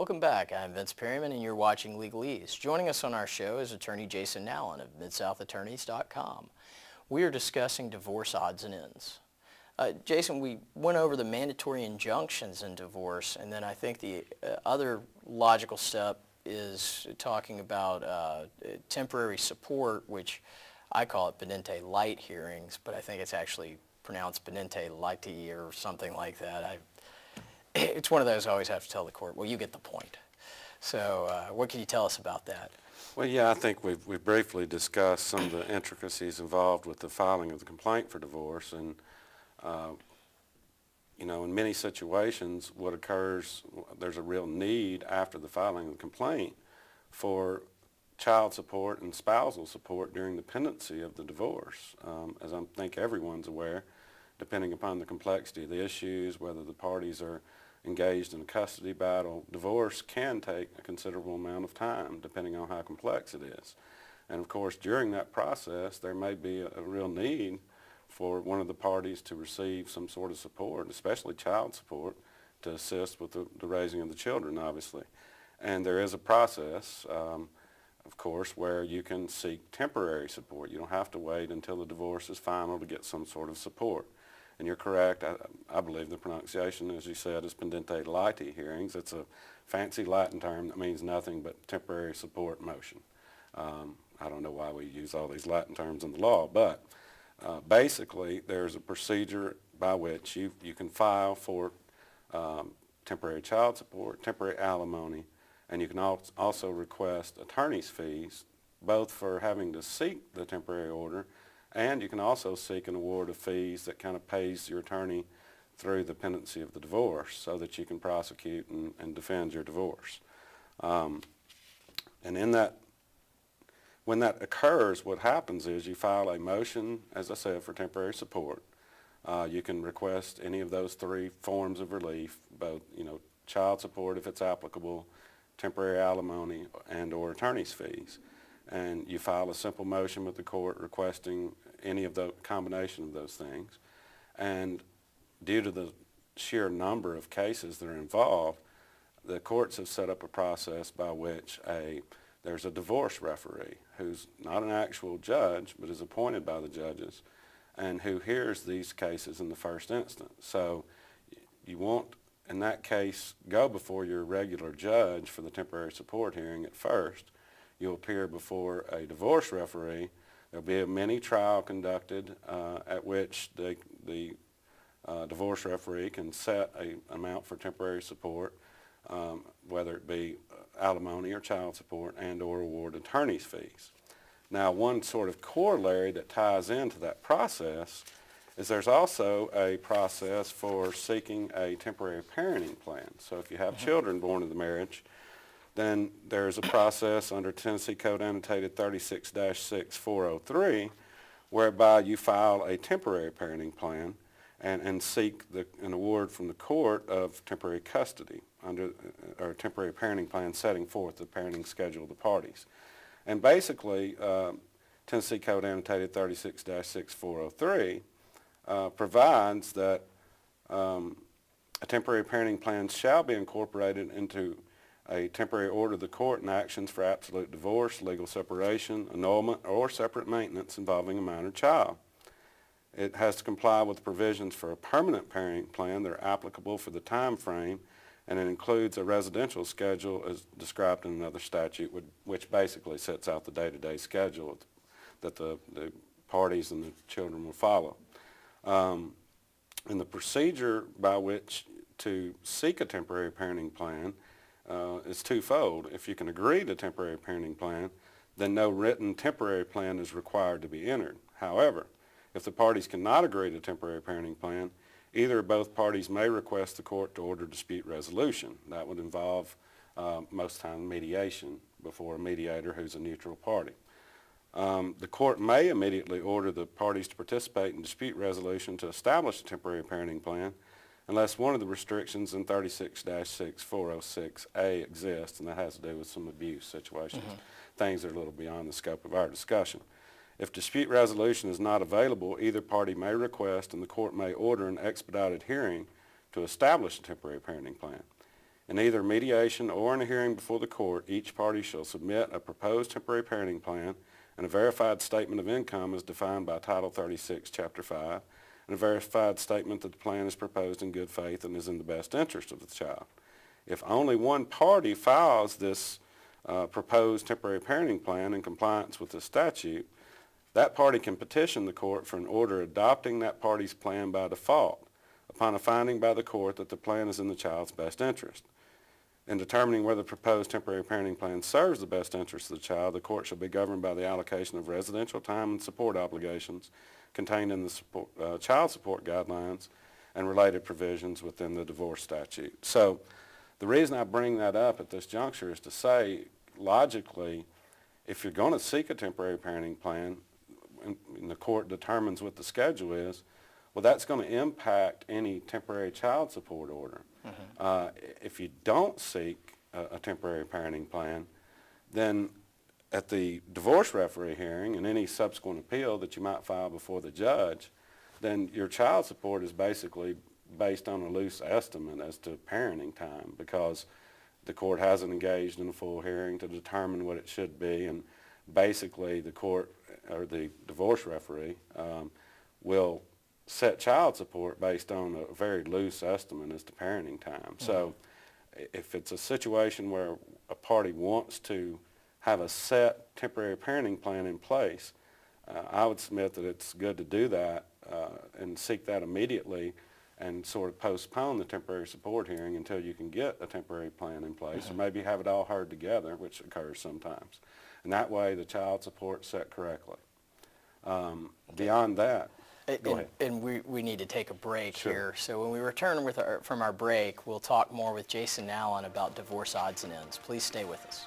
Welcome back. I'm Vince Perryman and you're watching Legalese. Joining us on our show is attorney Jason Nowlin of MidSouthAttorneys.com. We are discussing divorce odds and ends. Jason, we went over the mandatory injunctions in divorce, and then I think the other logical step is talking about temporary support, which I call it Pendente Lite hearings, but I think it's actually pronounced Pendente Lite or something like that. It's one of those I always have to tell the court, well, you get the point. So what can you tell us about that? Well, yeah, I think we've briefly discussed some of the intricacies involved with the filing of the complaint for divorce. And, you know, in many situations, what occurs, there's a real need after the filing of the complaint for child support and spousal support during the pendency of the divorce. As I think everyone's aware, depending upon the complexity of the issues, whether the parties are engaged in a custody battle, divorce can take a considerable amount of time depending on how complex it is. And of course, during that process, there may be a real need for one of the parties to receive some sort of support, especially child support, to assist with the raising of the children, obviously. And there is a process, of course, where you can seek temporary support. You don't have to wait until the divorce is final to get some sort of support. And you're correct. I believe the pronunciation, as you said, is Pendente Lite hearings. It's a fancy Latin term that means nothing but temporary support motion. I don't know why we use all these Latin terms in the law, but basically there's a procedure by which you can file for temporary child support, temporary alimony, and you can also request attorney's fees, both for having to seek the temporary order, and you can also seek an award of fees that kind of pays your attorney through the pendency of the divorce so that you can prosecute and defend your divorce. And in that, when that occurs, what happens is you file a motion, as I said, for temporary support. You can request any of those three forms of relief, both, you know, child support if it's applicable, temporary alimony, and or attorney's fees. And you file a simple motion with the court requesting any of the combination of those things. And due to the sheer number of cases that are involved, the courts have set up a process by which there's a divorce referee who's not an actual judge but is appointed by the judges and who hears these cases in the first instance. So you won't, in that case, go before your regular judge for the temporary support hearing at first. You'll appear before a divorce referee. There'll be a mini trial conducted at which the divorce referee can set an amount for temporary support, whether it be alimony or child support, and or award attorney's fees. Now, one sort of corollary that ties into that process is there's also a process for seeking a temporary parenting plan. So if you have children born in the marriage, then there's a process under Tennessee Code Annotated 36-6403 whereby you file a temporary parenting plan and seek an award from the court of temporary custody under or temporary parenting plan setting forth the parenting schedule of the parties. And basically, Tennessee Code Annotated 36-6403 provides that a temporary parenting plan shall be incorporated into a temporary order of the court in actions for absolute divorce, legal separation, annulment, or separate maintenance involving a minor child. It has to comply with the provisions for a permanent parenting plan that are applicable for the time frame, and it includes a residential schedule as described in another statute, which basically sets out the day-to-day schedule that the parties and the children will follow. And the procedure by which to seek a temporary parenting plan is twofold. If you can agree to a temporary parenting plan, then no written temporary plan is required to be entered. However, if the parties cannot agree to a temporary parenting plan, either or both parties may request the court to order dispute resolution. That would involve most times mediation before a mediator who's a neutral party. The court may immediately order the parties to participate in dispute resolution to establish a temporary parenting plan unless one of the restrictions in 36-6406A exists, and that has to do with some abuse situations, things that are a little beyond the scope of our discussion. If dispute resolution is not available, either party may request and the court may order an expedited hearing to establish a temporary parenting plan. In either mediation or in a hearing before the court, each party shall submit a proposed temporary parenting plan and a verified statement of income as defined by Title 36, Chapter 5, and a verified statement that the plan is proposed in good faith and is in the best interest of the child. If only one party files this proposed temporary parenting plan in compliance with the statute, that party can petition the court for an order adopting that party's plan by default upon a finding by the court that the plan is in the child's best interest. In determining whether the proposed temporary parenting plan serves the best interest of the child, the court shall be governed by the allocation of residential time and support obligations contained in the child support guidelines and related provisions within the divorce statute. So the reason I bring that up at this juncture is to say, logically, if you're going to seek a temporary parenting plan and the court determines what the schedule is, well, that's going to impact any temporary child support order. If you don't seek a temporary parenting plan, then at the divorce referee hearing and any subsequent appeal that you might file before the judge, then your child support is basically based on a loose estimate as to parenting time, because the court hasn't engaged in a full hearing to determine what it should be, and basically the court or the divorce referee will set child support based on a very loose estimate as to parenting time. So if it's a situation where a party wants to have a set temporary parenting plan in place, I would submit that it's good to do that and seek that immediately and sort of postpone the temporary support hearing until you can get a temporary plan in place, or maybe have it all heard together, which occurs sometimes. And that way the child support's set correctly. Beyond that, go ahead. And we need to take a break Sure. here. So when we return from our break, we'll talk more with Jason Nowlin about divorce odds and ends. Please stay with us.